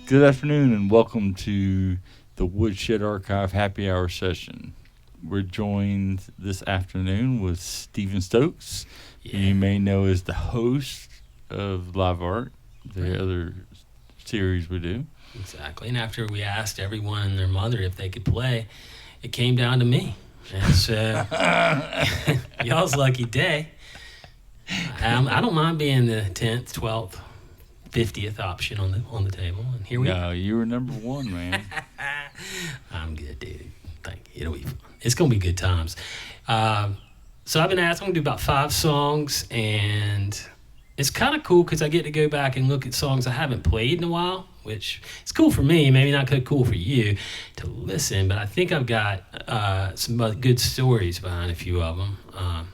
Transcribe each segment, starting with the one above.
Good afternoon and welcome to the Woodshed Archive Happy Hour session. We're joined this afternoon with Stephen Stokes, who you may know as the host of Live Art, the other series we do. Exactly. And after we asked everyone and their mother if they could play, it came down to me. And so, y'all's lucky day. I don't mind being the 10th, 12th, 50th option on the table. And here we are. No, you were number one, man. I'm good, dude. Thank you. It'll be fun. It's going to be good times. So I've been asked, I'm going to do about 5 songs, and it's kind of cool because I get to go back and look at songs I haven't played in a while, which is cool for me, maybe not cool for you to listen, but I think I've got some good stories behind a few of them,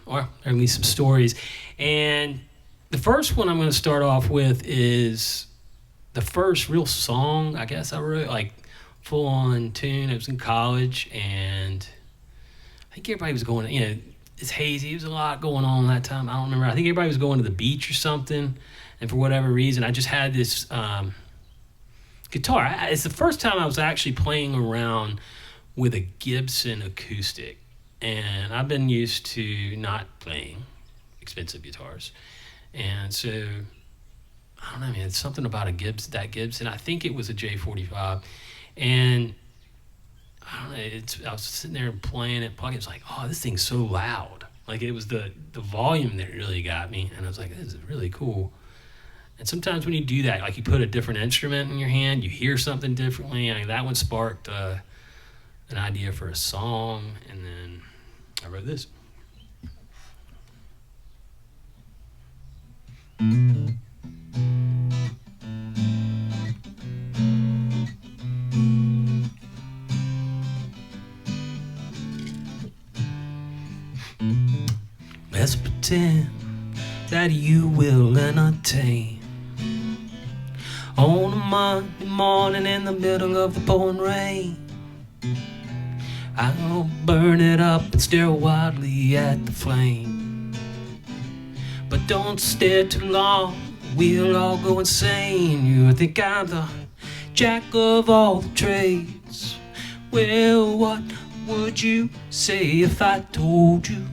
or at least some stories. And the first one I'm going to start off with is the first real song I guess I wrote, like full-on tune. It was in college, and I think everybody was going, it's hazy. There was a lot going on that time. I don't remember. I think everybody was going to the beach or something, and for whatever reason, I just had this guitar. It's the first time I was actually playing around with a Gibson acoustic, and I've been used to not playing expensive guitars. And so, I don't know, man, it's something about that Gibson. I think it was a J45. And I don't know, I was sitting there playing it, plugging. It was like, oh, this thing's so loud. Like, it was the volume that really got me. And I was like, this is really cool. And sometimes when you do that, like you put a different instrument in your hand, you hear something differently. I mean, that one sparked an idea for a song. And then I wrote this. Let's pretend that you will entertain on a Monday morning in the middle of the pouring rain. I'll burn it up and stare wildly at the flame. But don't stare too long, we'll all go insane. You think I'm the jack of all the trades. Well, what would you say if I told you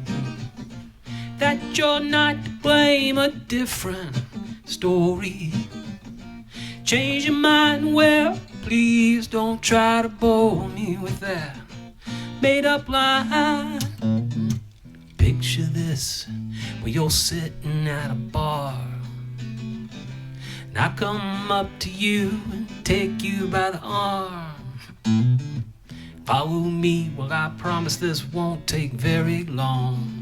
that you're not to blame? A different story. Change your mind, well, please don't try to bore me with that made-up line. Picture this, where you're sitting at a bar, and I come up to you and take you by the arm. Follow me, well, I promise this won't take very long.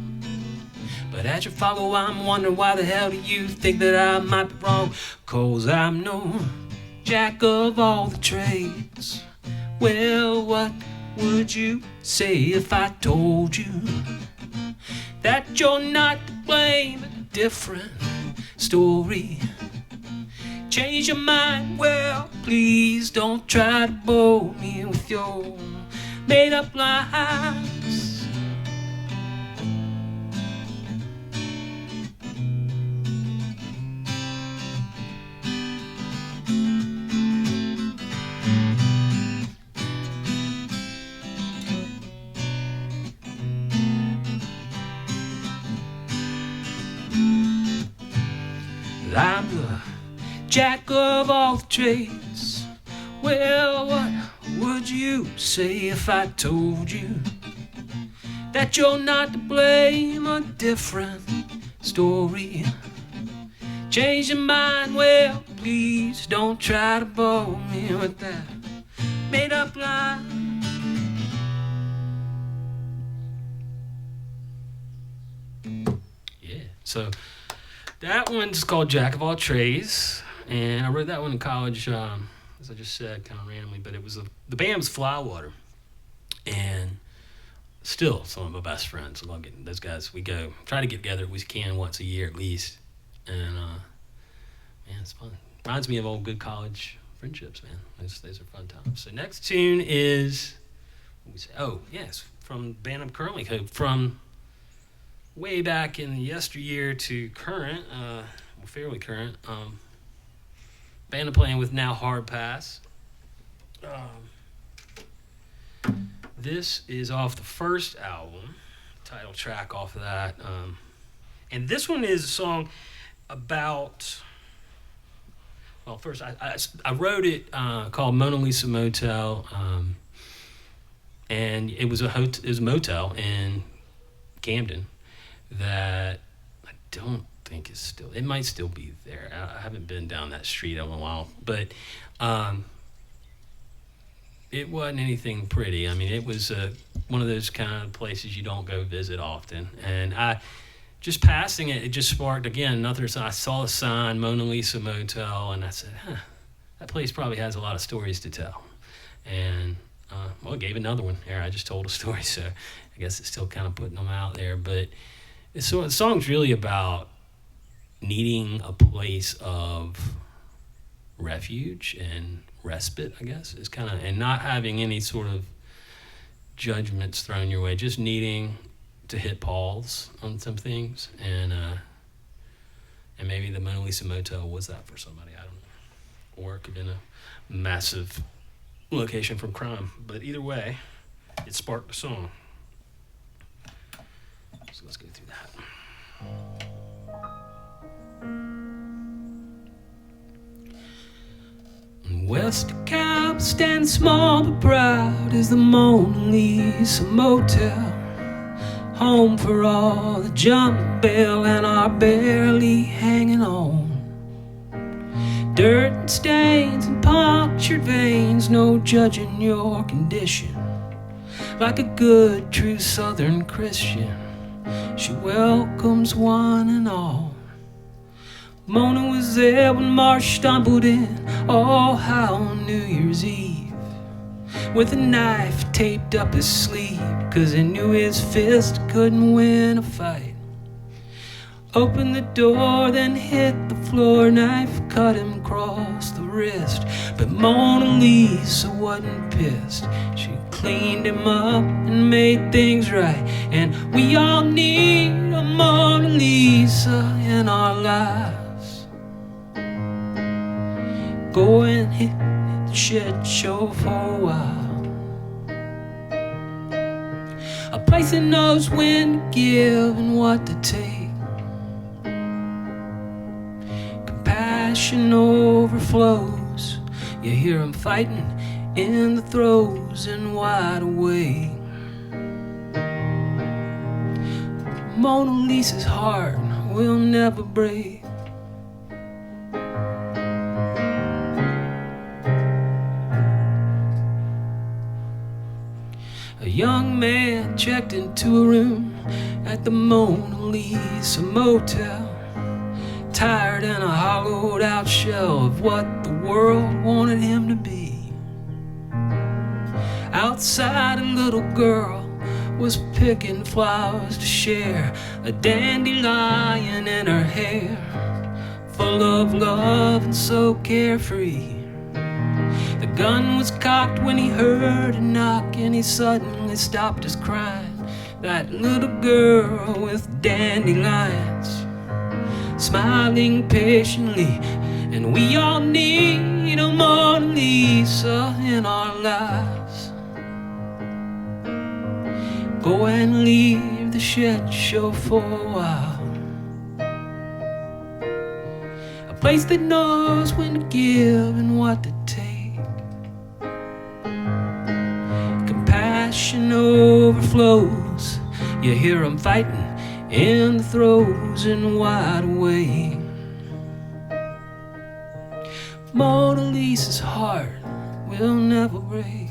But as you follow, I'm wondering why the hell do you think that I might be wrong? 'Cause I'm no jack of all the trades. Well, what would you say if I told you that you're not to blame? A different story. Change your mind, well, please don't try to bore me with your made-up lies. I'm the jack of all the trades. Well, what would you say if I told you that you're not to blame? A different story. Change your mind, well, please don't try to bore me with that made-up lie. Yeah, so that one's called Jack of All Trades, and I wrote that one in college, as I just said, kind of randomly, but it was the band was Flywater, and still some of my best friends. I love getting those guys. We try to get together if we can once a year at least, and man, it's fun. Reminds me of old good college friendships, man. Those are fun times. So next tune is, what we say? Oh, yes, from the band I'm currently from way back in yesteryear to current, fairly current. Band I'm playing with now, Hard Pass. This is off the first album, title track off of that. And this one is a song about. Well, first I wrote it called Mona Lisa Motel, and it was it was a motel in Camden that I don't think is still. It might still be there. I haven't been down that street in a while, but. It wasn't anything pretty. I mean, it was one of those kind of places you don't go visit often. And I, just passing it, it just sparked, again, another sign. I saw a sign, Mona Lisa Motel, and I said, that place probably has a lot of stories to tell. And, well, it gave another one. There, I just told a story, so I guess it's still kind of putting them out there. But the song's really about needing a place of refuge and respite, I guess, is kind of, and not having any sort of judgments thrown your way, just needing to hit pause on some things, and maybe the Mona Lisa Motel was that for somebody, I don't know, or it could have been a massive location from crime, but either way, it sparked a song. So let's go through that. West Cap stands small but proud as the Mona Lisa Motel, home for all the jump bail and are barely hanging on. Dirt and stains and punctured veins, no judging your condition. Like a good true Southern Christian, she welcomes one and all. Mona was there when Marsh stumbled in, oh how on New Year's Eve, with a knife taped up his sleeve, 'cause he knew his fist couldn't win a fight. Opened the door, then hit the floor, knife cut him across the wrist. But Mona Lisa wasn't pissed, she cleaned him up and made things right. And we all need a Mona Lisa in our lives. Go and hit the shit show for a while, a place that knows when to give and what to take. Compassion overflows, you hear them fighting in the throes and wide awake. Mona Lisa's heart will never break. A young man checked into a room at the Mona Lisa Motel, tired and a hollowed out shell of what the world wanted him to be. Outside, a little girl was picking flowers to share, a dandelion in her hair, full of love and so carefree. The gun was cocked when he heard a knock, and he suddenly stopped his crying. That little girl with dandelions, smiling patiently. And we all need a Mona Lisa in our lives. Go and leave the shit show for a while, a place that knows when to give and what to take. Compassion overflows, you hear them fighting in the throes and wide awake. Mona Lisa's heart will never break.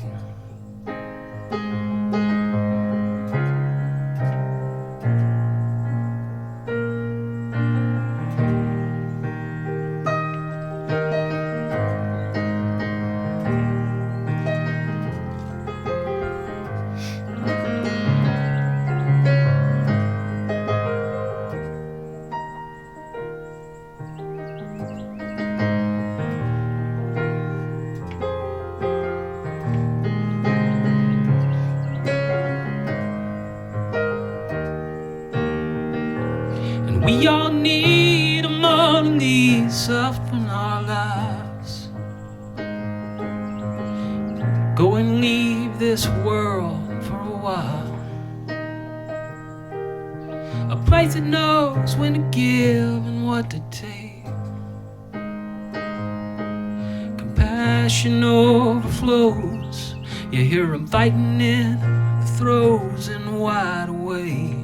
We all need a Mona Lisa in our lives. go and leave this world for a while. A place that knows when to give and what to take. Compassion overflows. You hear 'em fighting in the throes and wide awake.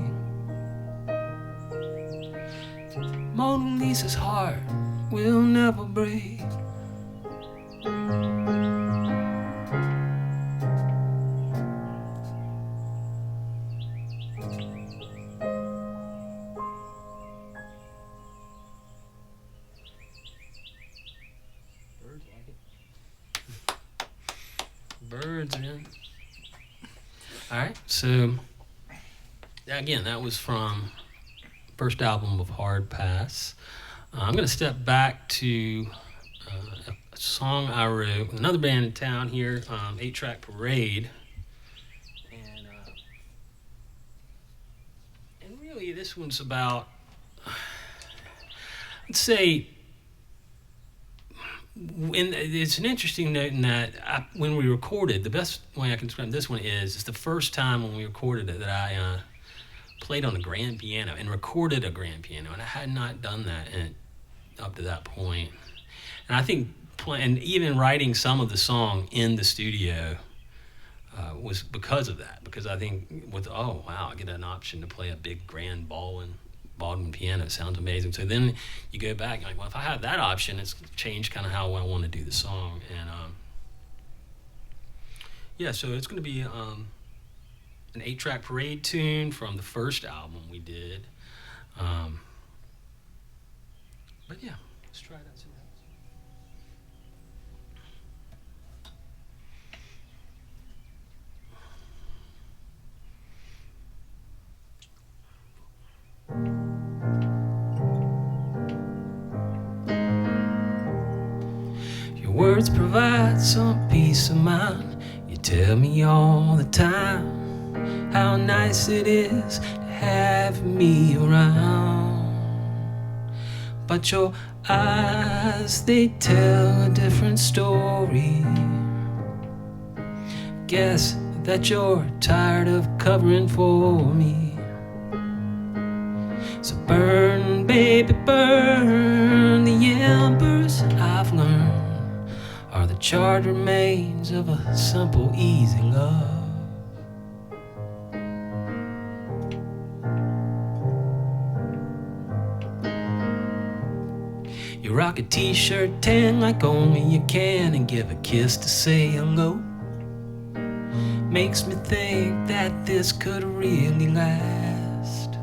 Mona Lisa's heart will never break. Birds, man. All right, so again, that was from first album of Hard Pass. I'm going to step back to a song I wrote with another band in town here, 8-Track Parade. And really this one's about, let's say, it's an interesting note in that when we recorded, the best way I can describe this one is it's the first time when we recorded it that I played on a grand piano and recorded a grand piano, and I had not done that up to that point. And I think, and even writing some of the song in the studio was because of that, because I think I get an option to play a big grand Baldwin piano. It sounds amazing. So then you go back and you're like, well, if I have that option, it's changed kind of how I want to do the song. And so it's going to be an 8-track Parade tune from the first album we did. But yeah, let's try that. See what happens. Your words provide some peace of mind. You tell me all the time how nice it is to have me around. But your eyes, they tell a different story. Guess that you're tired of covering for me. So burn, baby, burn. The embers I've learned are the charred remains of a simple, easy love. You rock a t-shirt tan like only you can and give a kiss to say hello. Makes me think that this could really last.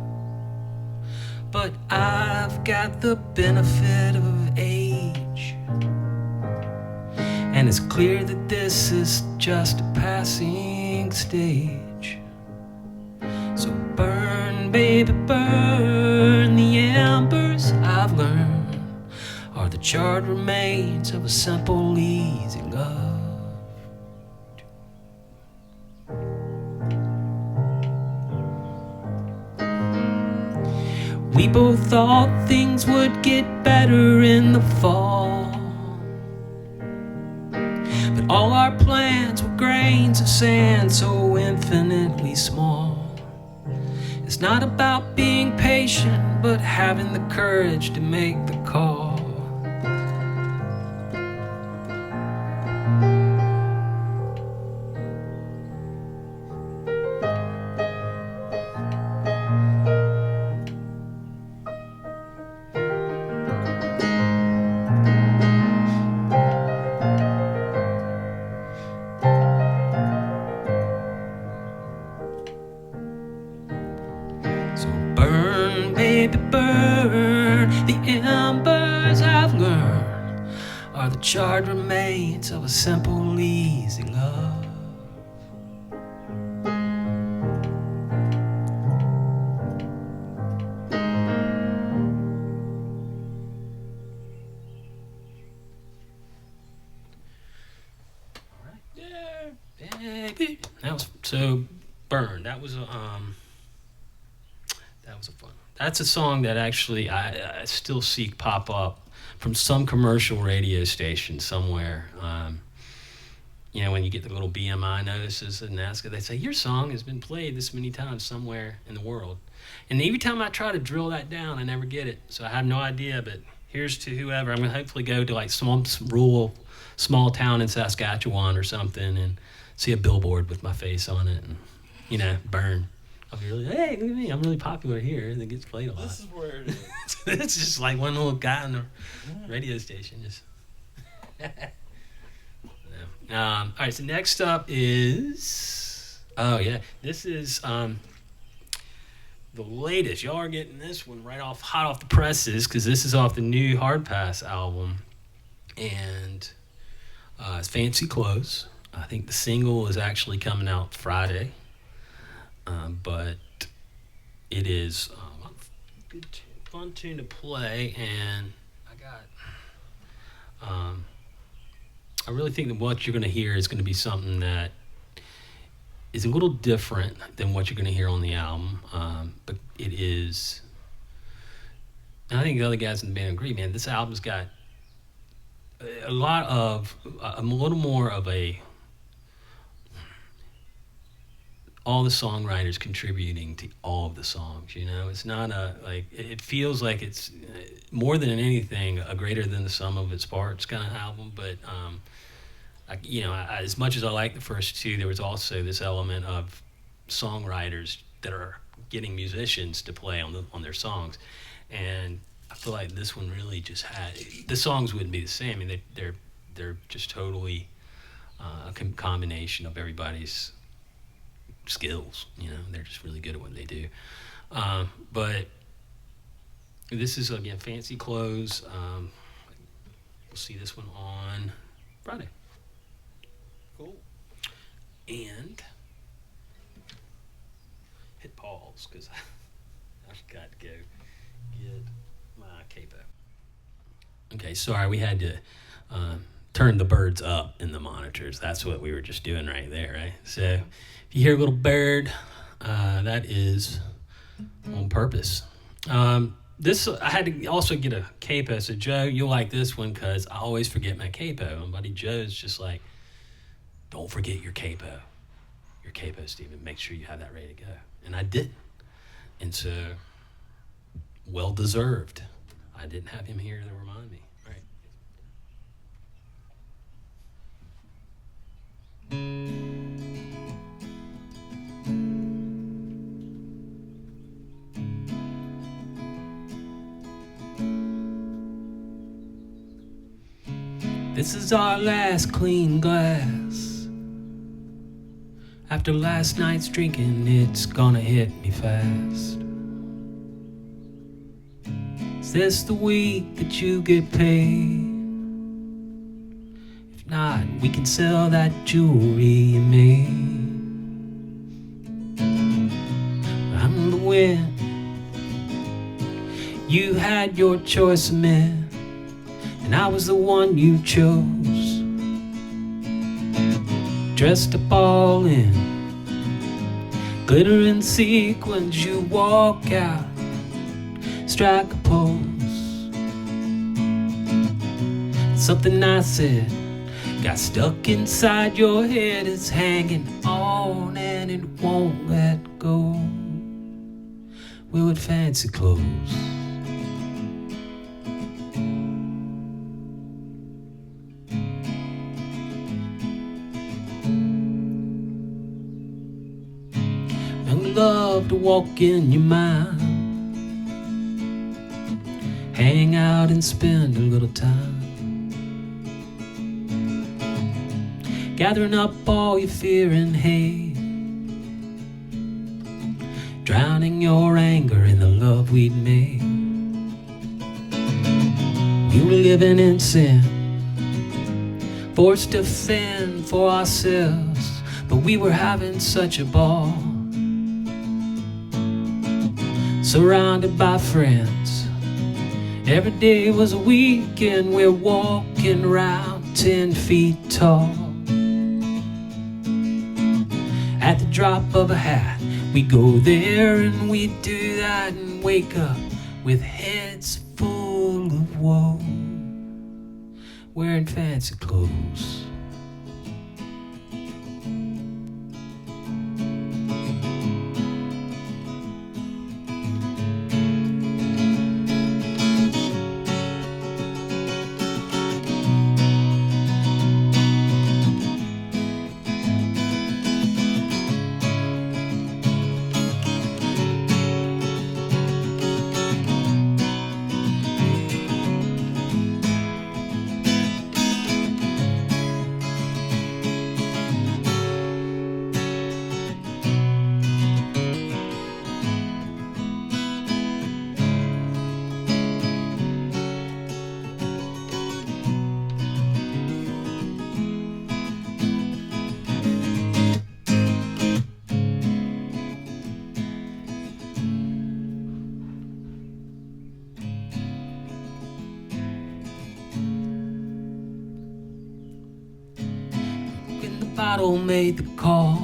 But I've got the benefit of age, and it's clear that this is just a passing stage. So burn, baby, burn. The embers I've learned are the charred remains of a simple, easy love. We both thought things would get better in the fall, but all our plans were grains of sand so infinitely small. It's not about being patient, but having the courage to make the call. Charred remains of a simple, easy love. All right, yeah, baby. That was so burn. That was a fun. That's a song that actually I still see pop up from some commercial radio station somewhere. you know, when you get the little BMI notices in NASCAR, they say your song has been played this many times somewhere in the world. And every time I try to drill that down, I never get it. So I have no idea. But here's to whoever. I'm gonna hopefully go to like some rural, small town in Saskatchewan or something, and see a billboard with my face on it, and you know, burn. I'll be really, hey, look at me, I'm really popular here, and it gets played a lot. This is where it is. It's just like one little guy on the radio station. Just. All right, so next up is, this is the latest. Y'all are getting this one hot off the presses, because this is off the new Hard Pass album, and it's Fancy Clothes. I think the single is actually coming out Friday, but it is a good fun tune to play, and I really think that what you're going to hear is going to be something that is a little different than what you're going to hear on the album, but it is, and I think the other guys in the band agree, man, this album's got a little more of all the songwriters contributing to all of the songs, you know? It's not it feels like it's more than anything a greater than the sum of its parts kind of album, but as much as I like the first two, there was also this element of songwriters that are getting musicians to play on their songs, and I feel like this one really just had, the songs wouldn't be the same. I mean, they're just totally a combination of everybody's skills, you know. They're just really good at what they do. But this is, again, Fancy Clothes. We'll see this one on Friday. Cool. And hit pause, because I've got to go get my capo. Okay, sorry, we had to turn the birds up in the monitors. That's what we were just doing right there, right? So if you hear a little bird, that is on purpose. I had to also get a capo. So Joe, you'll like this one because I always forget my capo. And buddy Joe's just like, don't forget your capo. Your capo, Stephen. Make sure you have that ready to go. And I didn't. And so, well deserved. I didn't have him here to remind me. Right. This is our last clean glass. After last night's drinking, it's gonna hit me fast. Is this the week that you get paid? If not, we can sell that jewelry you made. I'm the wind. You had your choice of men, and I was the one you chose. Dressed up all in glitter and sequins, you walk out, strike a pose. Something I said got stuck inside your head, it's hanging on and it won't let go. We would fancy clothes. Love to walk in your mind, hang out and spend a little time, gathering up all your fear and hate, drowning your anger in the love we'd made. We were living in sin, forced to fend for ourselves, but we were having such a ball. Surrounded by friends, every day was a weekend. We're walking around 10 feet tall. At the drop of a hat, we go there and we do that, and wake up with heads full of woe, wearing fancy clothes. bottle made the call.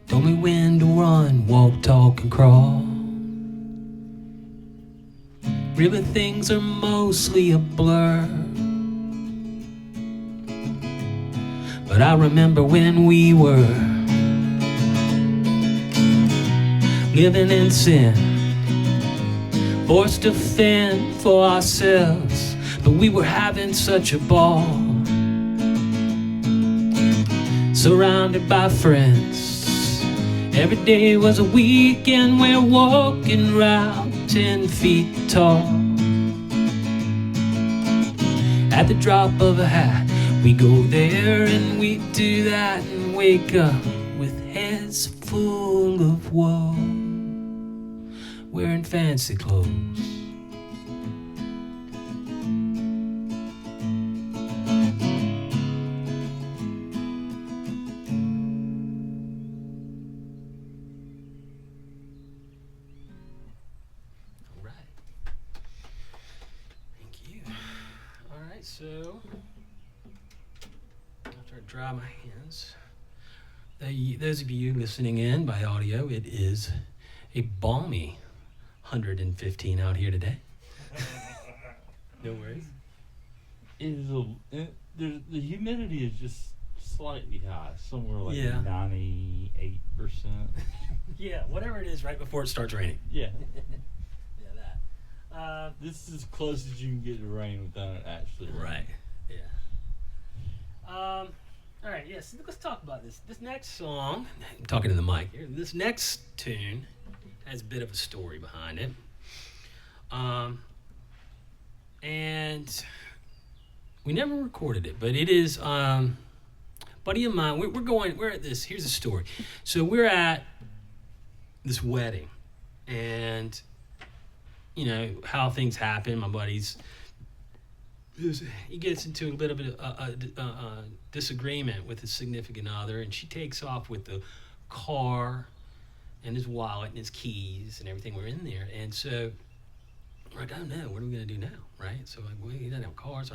Told me when to run, walk, talk, and crawl. Really things are mostly a blur, but I remember when we were living in sin, forced to fend for ourselves, but we were having such a ball, surrounded by friends. Every day was a weekend, we're walking around 10 feet tall. At the drop of a hat, we go there and we do that and wake up with heads full of woe, wearing fancy clothes. So, after I dry my hands, those of you listening in by audio, it is a balmy 115 out here today. No worries. The humidity is just slightly high, somewhere like Yeah. 98%. Yeah, whatever it is right before it starts raining. Yeah. Yeah, that. This is as close as you can get to rain without it actually raining. Right. Yeah. All right. Yes. Let's talk about this. This next song. I'm talking to the mic here. This next tune has a bit of a story behind it. And we never recorded it, but it is buddy of mine. We're at this. Here's the story. So we're at this wedding, and you know how things happen. My buddy's, he gets into a little bit of disagreement with his significant other, and she takes off with the car and his wallet and his keys and everything. We're in there, and so we're like, oh no, what are we gonna do now, right? So like, well, he doesn't have a car, so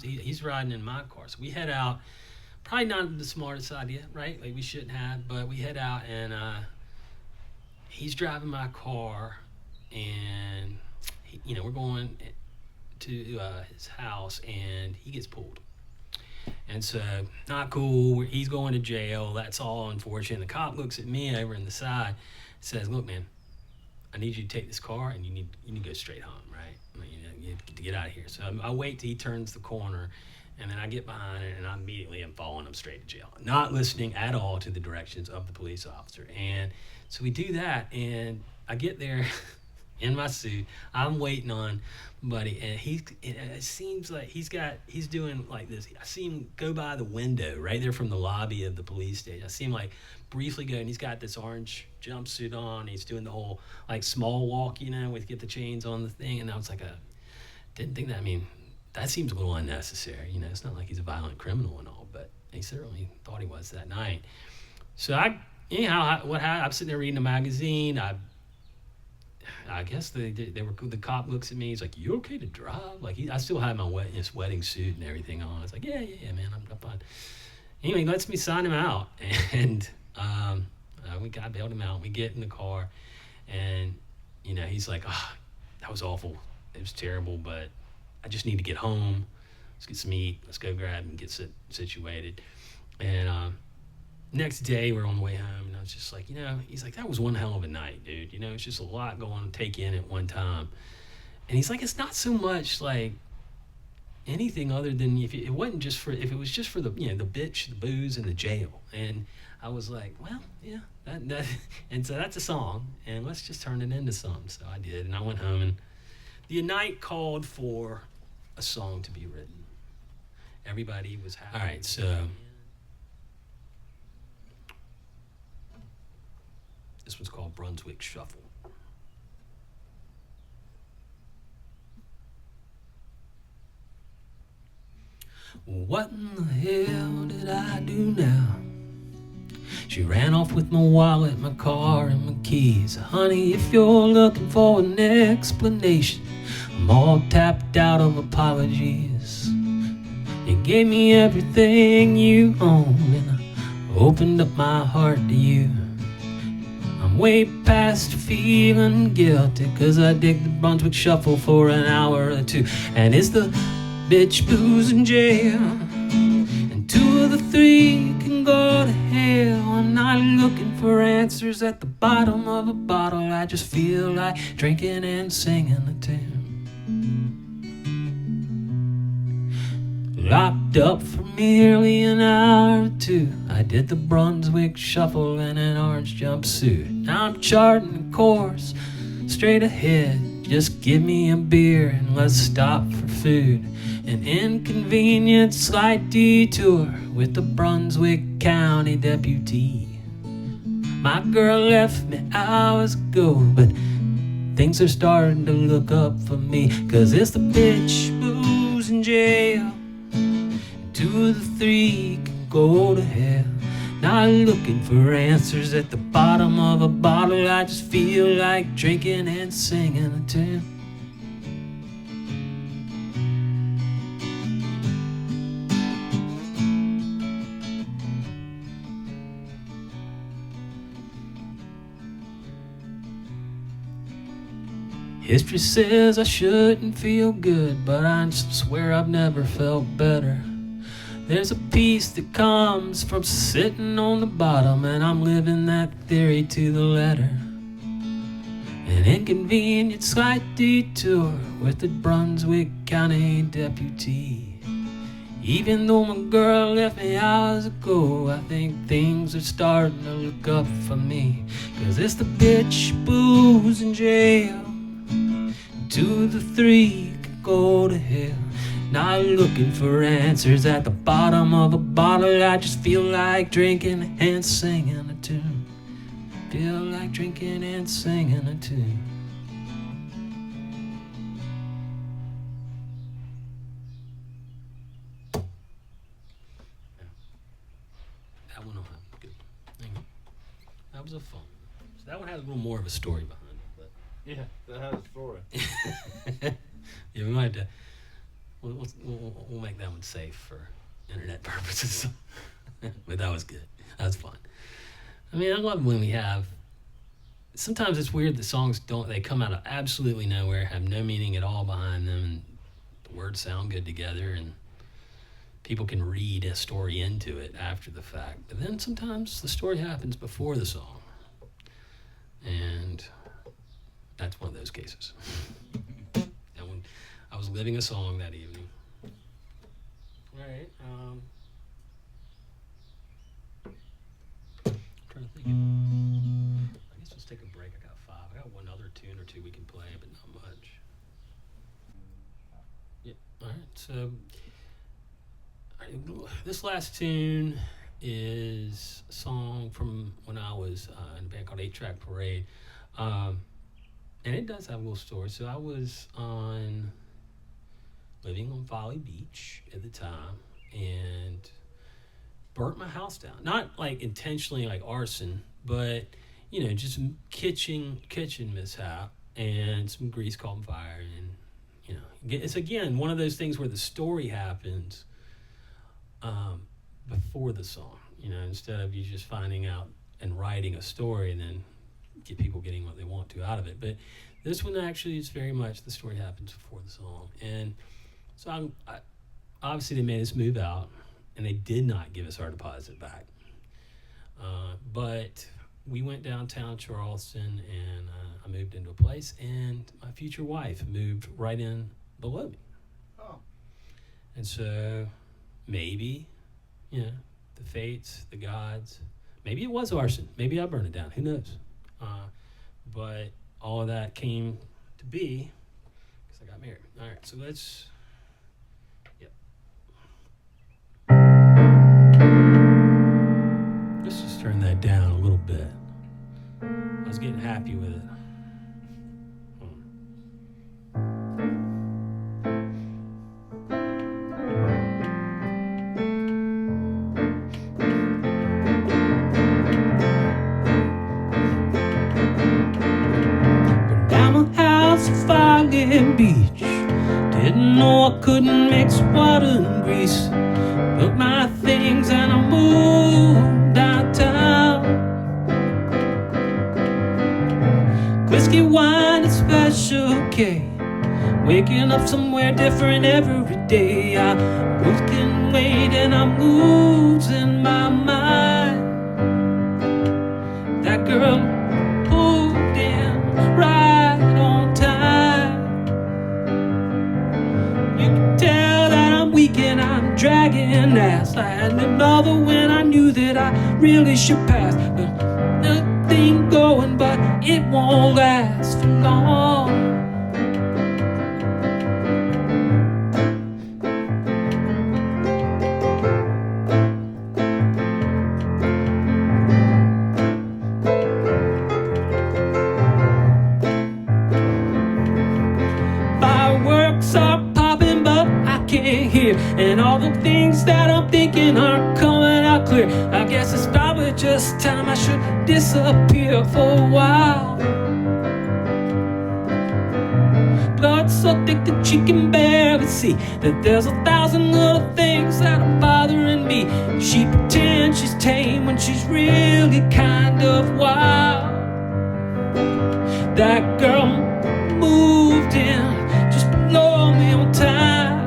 he's riding in my car. So we head out. Probably not the smartest idea, right? Like we shouldn't have, but we head out, and he's driving my car, and we're going to his house, and he gets pulled. And so, not cool. He's going to jail. That's all unfortunate. The cop looks at me over in the side, says, "Look, man, I need you to take this car, and you need to go straight home, right? You have to get out of here." So I wait till he turns the corner, and then I get behind it, and I immediately am following him straight to jail, not listening at all to the directions of the police officer. And so we do that, and I get there in my suit. I'm waiting on buddy, and it seems like he's doing like this. I see him go by the window right there from the lobby of the police station. I see him like briefly go, and he's got this orange jumpsuit on. He's doing the whole like small walk, with get the chains on the thing. And I was like, didn't think that. I mean, that seems a little unnecessary. It's not like he's a violent criminal and all, but he certainly thought he was that night. So I'm sitting there reading a magazine. I guess the cop looks at me. He's like, "You okay to drive?" Like I still had my his wedding suit and everything on. I was like, yeah, man, I'm fine. Anyway, he lets me sign him out, and I bailed him out. We get in the car, and he's like, that was awful. It was terrible, but I just need to get home. Let's get some meat. Let's go grab and get situated. And next day, we're on the way home, and I was just like, he's like, that was one hell of a night, dude. It's just a lot going to take in at one time. And he's like, it's not so much like anything other than if it was just for the the bitch, the booze, and the jail. And I was like, well, yeah, that and so that's a song, and let's just turn it into something. So I did, and I went home, and the night called for a song to be written. Everybody was happy. All right, so this one's called Brunswick Shuffle. What in the hell did I do now? She ran off with my wallet, my car, and my keys. Honey, if you're looking for an explanation, I'm all tapped out of apologies. You gave me everything you own, and I opened up my heart to you. I'm way past feeling guilty, 'cause I dig the Brunswick Shuffle for an hour or two. And it's the bitch booze in jail, and 2 of the 3 can go to hell. I'm not looking for answers at the bottom of a bottle. I just feel like drinking and singing a tune. Locked up for nearly an hour or 2. I did the Brunswick Shuffle in an orange jumpsuit. Now I'm charting a course straight ahead. Just give me a beer and let's stop for food. An inconvenient slight detour with the Brunswick County deputy. My girl left me hours ago, but things are starting to look up for me. 'Cause it's the bitch booze in jail, 2 of the 3 can go to hell. Not looking for answers at the bottom of a bottle. I just feel like drinking and singing a tune. History says I shouldn't feel good, but I swear I've never felt better. There's a peace that comes from sitting on the bottom, and I'm living that theory to the letter. An inconvenient slight detour with the Brunswick County deputy. Even though my girl left me hours ago, I think things are starting to look up for me. 'Cause it's the bitch booze in jail, 2 of the 3 can go to hell. Not looking for answers at the bottom of a bottle. I just feel like drinking and singing a tune. Feel like drinking and singing a tune. That one, good. Thank you. That was a fun. So that one has a little more of a story behind it. But Yeah, that has a story. yeah, we might. We'll make that one safe for internet purposes. But that was good. That was fun. I mean, I love when we have. Sometimes it's weird that songs they come out of absolutely nowhere, have no meaning at all behind them, and the words sound good together, and people can read a story into it after the fact. But then sometimes the story happens before the song, and that's one of those cases. And when I was living a song that evening. All right. Trying to think. I guess let's take a break. I got 5. I got one other tune or 2 we can play, but not much. Yeah. All right. So this last tune is a song from when I was in a band called 8-Track Parade. And it does have a little story. So I was living on Folly Beach at the time and burnt my house down. Not like intentionally like arson, but just kitchen mishap, and some grease caught on fire. And it's again one of those things where the story happens before the song. Instead of you just finding out and writing a story and then get people getting what they want to out of it. But this one actually is very much the story happens before the song. And so I obviously they made us move out, and they did not give us our deposit back. But we went downtown Charleston, and I moved into a place, and my future wife moved right in below me. Oh. And so maybe, the fates, the gods, maybe it was arson. Maybe I burned it down. Who knows? But all of that came to be because I got married. All right, so let's. Let's just turn that down a little bit. I was getting happy with it. But down a house, Foggy Beach. Didn't know I could couldn't mix water and grease. Took my things and I moved downtown. Whiskey, wine, and special K. Waking up somewhere different every day. I can wait and I moves in my mind. That girl moved in right on time. You can tell that I'm weak and I'm dragging ass. I had another when I knew that I really should pass. But nothing going, but it won't last for long. And all the things that I'm thinking aren't coming out clear. I guess it's probably just time I should disappear for a while. Blood so thick that you can barely see that there's 1,000 little things that are bothering me. She pretends she's tame when she's really kind of wild. That girl moved in just below me on time.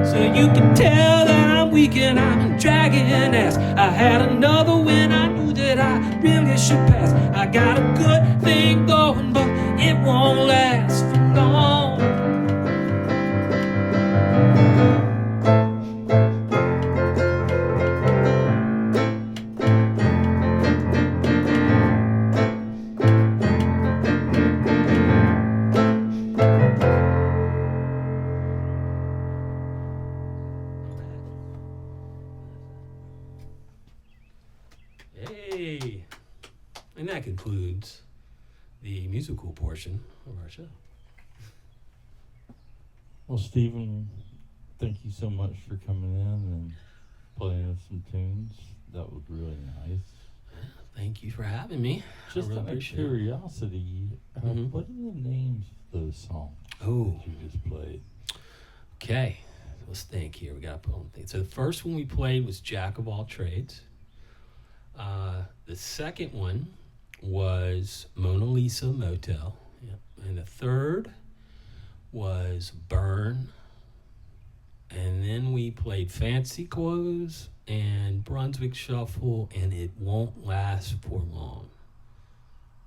So you can tell that I'm weak and I'm dragging ass. I had another when I knew that I really should pass. I got a good thing going, but it won't last for long. And that concludes the musical portion of our show. Well, Stephen, thank you so much for coming in and playing us some tunes. That was really nice. Thank you for having me. Just out of curiosity, what are the names of those songs that you just played? Okay, let's think here. We got to put on things. So the first one we played was Jack of All Trades. The second one was Mona Lisa Motel. Yep. And the third was Burn. And then we played Fancy Clothes and Brunswick Shuffle, and It Won't Last for Long.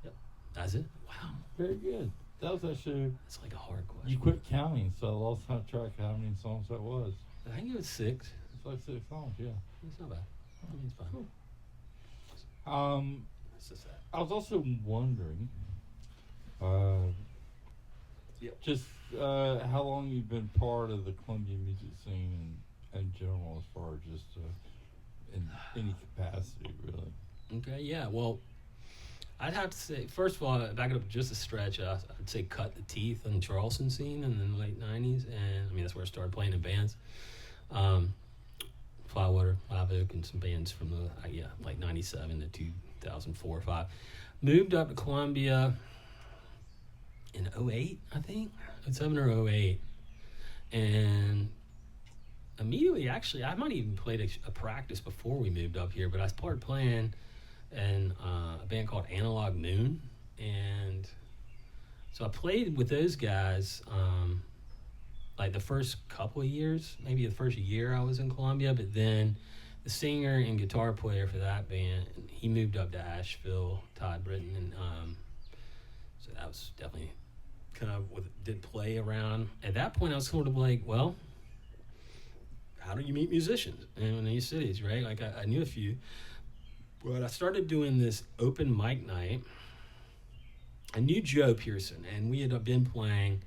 Yep, that's it. Wow. Very good. That was actually... It's like a hard question. You quit counting, so I lost track of how many songs that was. I think it was 6. It's like 6 songs, yeah. It's not bad. I mean, it's fine. Cool. It's just that. I was also wondering, just how long you've been part of the Columbia music scene in general, as far as just in any capacity, really. Okay, yeah. Well, I'd have to say, first of all, back it up just a stretch, I'd say cut the teeth on the Charleston scene in the late 90s, and I mean, that's where I started playing in bands. Flywater, Live Oak, and some bands from the, like 97 to 2004 or 5. Moved up to Columbia in 08, I think, 07 or 08. And immediately, actually, I might even played a practice before we moved up here, but I started playing in a band called Analog Moon. And so I played with those guys like the first couple of years, maybe the first year I was in Columbia, but then the singer and guitar player for that band, he moved up to Asheville, Todd Britton, and so that was definitely kind of did play around. At that point, I was sort of like, well, how do you meet musicians in these cities, right? Like I knew a few, but I started doing this open mic night. I knew Joe Pearson, and we had been playing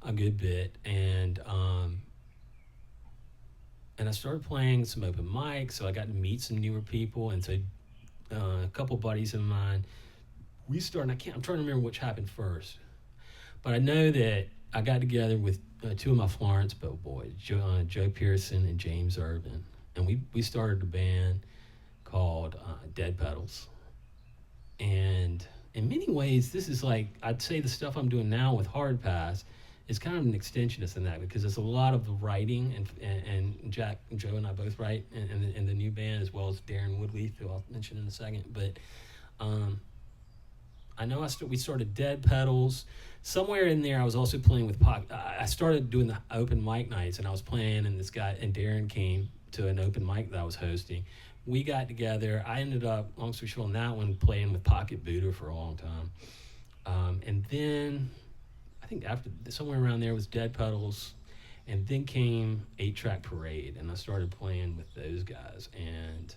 a good bit, and I started playing some open mics, so I got to meet some newer people, and so a couple buddies of mine, we started, I'm trying to remember which happened first, but I know that I got together with two of my Florence boys, Joe Pearson and James Urban, and we started a band called Dead Pedals. And in many ways, this is like, I'd say the stuff I'm doing now with Hard Pass is kind of an extensionist in that, because it's a lot of the writing, and Jack and Joe and I both write in the new band, as well as Darren Woodleaf, who I'll mention in a second. But I know we started Dead Pedals. Somewhere in there, I was also playing with I started doing the open mic nights, and I was playing, and this guy and Darren came to an open mic that I was hosting. We got together. I ended up, long story short, on that one, playing with Pocket Buddha for a long time. And then I think after somewhere around there was Dead Pedals, and then came 8-Track Parade, and I started playing with those guys, and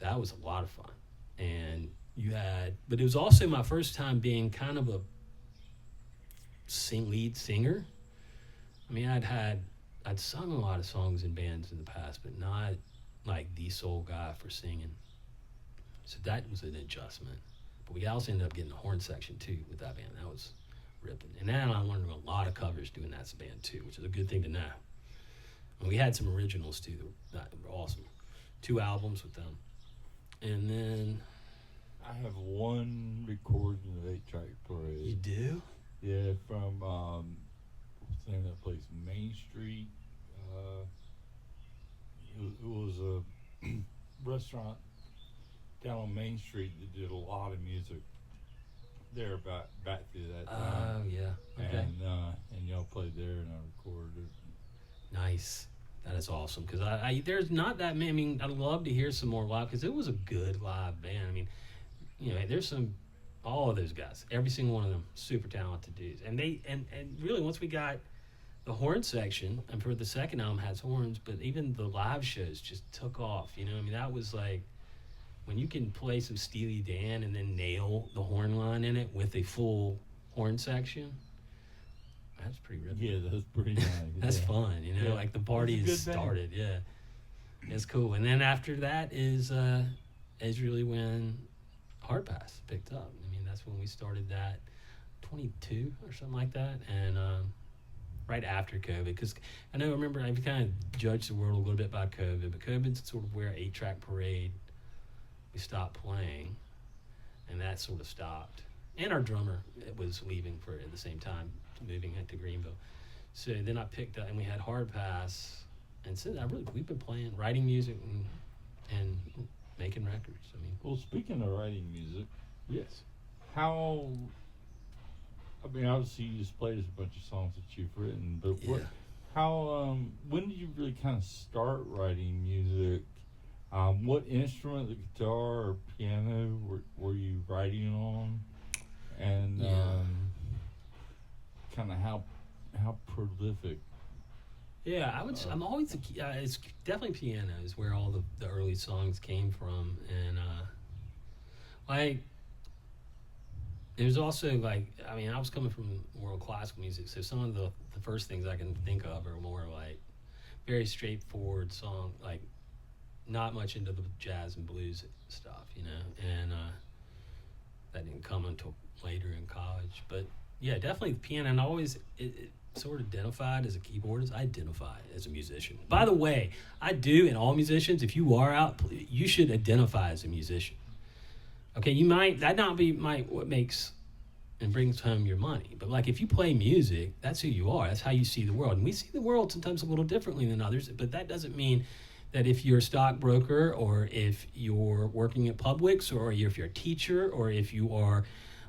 that was a lot of fun. And but it was also my first time being kind of a lead singer. I mean, I'd sung a lot of songs in bands in the past, but not like the sole guy for singing. So that was an adjustment. But we also ended up getting the horn section too with that band. That was ripping. And then I learned a lot of covers doing that band too, which is a good thing to know. And we had some originals too that were awesome. 2 albums with them. And then I have one recording of 8-Track Parade. You do? Yeah, from what's the name of that place? Main Street. It was a restaurant down on Main Street that did a lot of music there back through that time. Oh yeah. Okay. And y'all played there, and I recorded it. Nice. That is awesome, because I there's not that many. I mean, I'd love to hear some more live, because it was a good live band. I mean, there's all of those guys, every single one of them, super talented dudes. And and really, once we got the horn section, and for the second album has horns, but even the live shows just took off. I mean, that was like, when you can play some Steely Dan and then nail the horn line in it with a full horn section, that's pretty ripping. Yeah, that's pretty nice. That's fun, Yeah. like the party has started. Yeah, it's cool. And then after that is really when Hard Pass picked up. I mean, that's when we started that, 22 or something like that, and right after COVID, because I remember I've kind of judged the world a little bit by COVID, but COVID's sort of where 8-Track Parade, we stopped playing, and that sort of stopped. And our drummer was leaving at the same time, moving to Greenville. So then I picked up, and we had Hard Pass, and since we've been playing, writing music and making records. I mean, well, speaking of writing music, yes. Obviously you just played us a bunch of songs that you've written, but Yeah. when did you really kind of start writing music? What instrument, the guitar or piano, were you writing on? And kind of how prolific? Yeah, I would. I'm always. It's definitely piano is where all the early songs came from, and like there's also I was coming from world classical music, so some of the first things I can think of are more like very straightforward song, like not much into the jazz and blues stuff, and that didn't come until later in college. But yeah, definitely the piano, and always it sort of identified as a keyboardist. I identify as a musician. By the way, I do, and all musicians, if you are out, you should identify as a musician. Okay, that not be what makes and brings home your money. But like if you play music, that's who you are. That's how you see the world. And we see the world sometimes a little differently than others, but that doesn't mean that if you're a stockbroker, or if you're working at Publix, or if you're a teacher, or if you are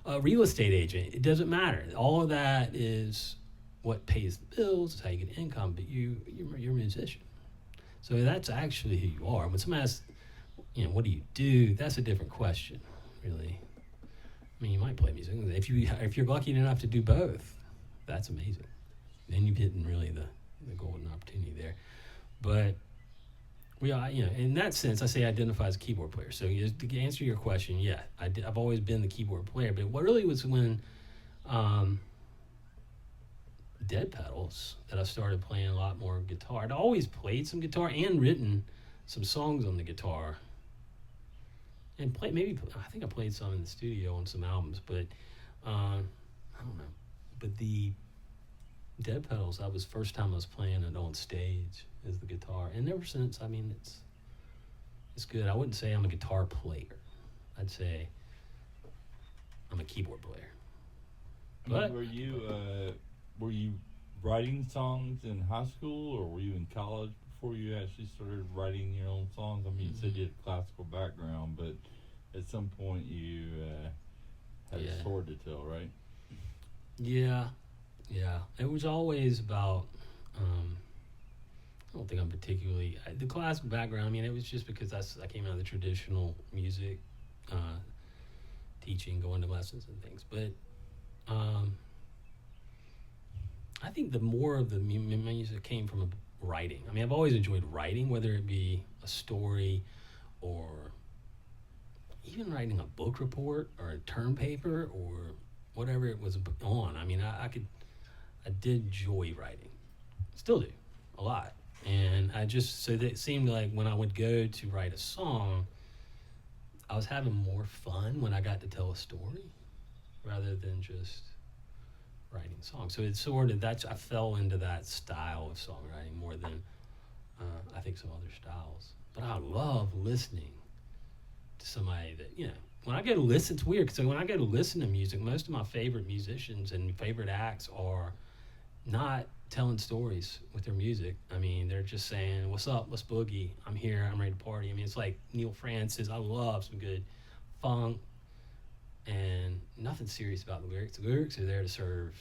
a real estate agent, it doesn't matter. All of that is what pays the bills, it's how you get income, but you're a musician. So that's actually who you are. When somebody asks, what do you do? That's a different question, really. I mean, you might play music. If you're lucky enough to do both, that's amazing. Then you've hit really the golden opportunity there. But in that sense, I say I identify as a keyboard player. So to answer your question, yeah, I've always been the keyboard player. But what really was when Dead Pedals that I started playing a lot more guitar. I'd always played some guitar and written some songs on the guitar. And I think I played some in the studio on some albums, but I don't know. But the Dead Pedals, that was the first time I was playing it on stage as the guitar. And ever since, it's good. I wouldn't say I'm a guitar player. I'd say I'm a keyboard player. But were you writing songs in high school, or were you in college before you actually started writing your own songs? I mean, you said you had a classical background, but at some point you had a story to tell, right? Yeah. It was always about. I don't think I'm particularly the classical background. I mean, it was just because I came out of the traditional music, teaching, going to lessons and things. But I think the more of the music came from writing. I mean, I've always enjoyed writing, whether it be a story or even writing a book report or a term paper or whatever it was on. I mean, I did enjoy writing, still do a lot. And so that it seemed like when I would go to write a song, I was having more fun when I got to tell a story rather than just writing songs. So it's sort of I fell into that style of songwriting more than I think some other styles. But I love listening to somebody that, when I go to listen, it's weird because when I go to listen to music, most of my favorite musicians and favorite acts are not telling stories with their music. I mean, they're just saying, "What's up? Let's boogie. I'm here. I'm ready to party." I mean, it's like Neil Francis. I love some good funk and nothing serious about the lyrics. The lyrics are there to serve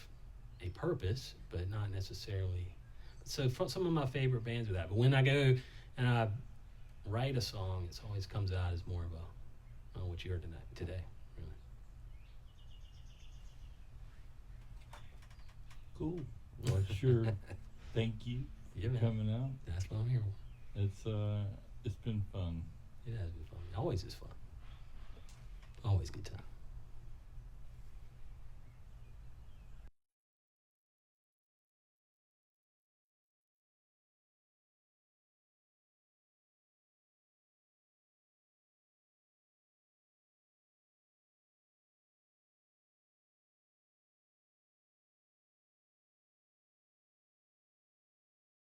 a purpose, but not necessarily. So some of my favorite bands are that. But when I go and I write a song, it always comes out as more of what you heard today, really. Cool. Well, sure. Thank you for coming out. That's what I'm here for. It's been fun. It has been fun. It always is fun. Always good time.